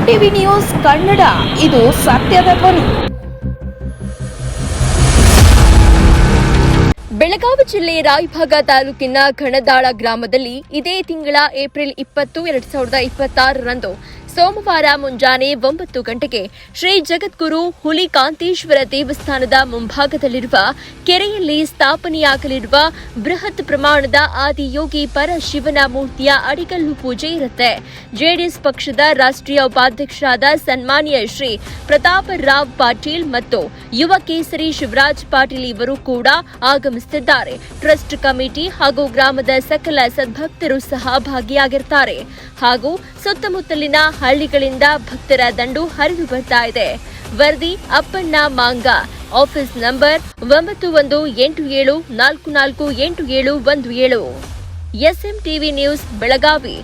TV news Kannada, ಇದು ಸತ್ಯದ ಧ್ವನಿ. ಬೆಳಗಾವಿ ಜಿಲ್ಲೆ ರಾಯಭಾಗ ತಾಲೂಕಿನ ಘಣದಾಳ ಗ್ರಾಮದಲ್ಲಿ ಇದೇ ತಿಂಗಳ ಏಪ್ರಿಲ್ 20, 2026ರಂದು ಸೋಮವಾರ ಮುಂಜಾನೆ 9 ಗಂಟೆಗೆ ಶ್ರೀ ಜಗದ್ಗುರು ಹುಲಿಕಾಂತೇಶ್ವರ ದೇವಸ್ಥಾನದ ಮುಂಭಾಗದಲ್ಲಿರುವ ಕೆರೆಯಲ್ಲಿ ಸ್ಥಾಪನೆಯಾಗಲಿರುವ ಬೃಹತ್ ಪ್ರಮಾಣದ ಆದಿಯೋಗಿ ಪರಶಿವನ ಮೂರ್ತಿಯ ಅಡಿಗಲ್ಲು ಪೂಜೆ ಇರುತ್ತೆ. ಜೆಡಿಎಸ್ ಪಕ್ಷದ ರಾಷ್ಟ್ರೀಯ ಉಪಾಧ್ಯಕ್ಷರಾದ ಸನ್ಮಾನ್ಯ ಶ್ರೀ ಪ್ರತಾಪ್ ರಾವ್ ಪಾಟೀಲ್ ಮತ್ತು ಯುವ ಕೇಸರಿ ಶಿವರಾಜ್ ಪಾಟೀಲ್ ಇವರು ಕೂಡ ಆಗಮಿಸುತ್ತಿದ್ದಾರೆ. ಟ್ರಸ್ಟ್ ಕಮಿಟಿ ಹಾಗೂ ಗ್ರಾಮದ ಸಕಲ ಸದ್ಭಕ್ತರು ಸಹ ಭಾಗಿಯಾಗಿರುತ್ತಾರೆ ಹಾಗೂ ಸುತ್ತಮುತ್ತಲಿನ ಹಳ್ಳಿಗಳಿಂದ ಭಕ್ತರ ದಂಡು ಹರಿದು ಬರ್ತಾ ಇದೆ. ವರದಿ Appanna Manga, office number 9187448717. SM TV news Belagavi.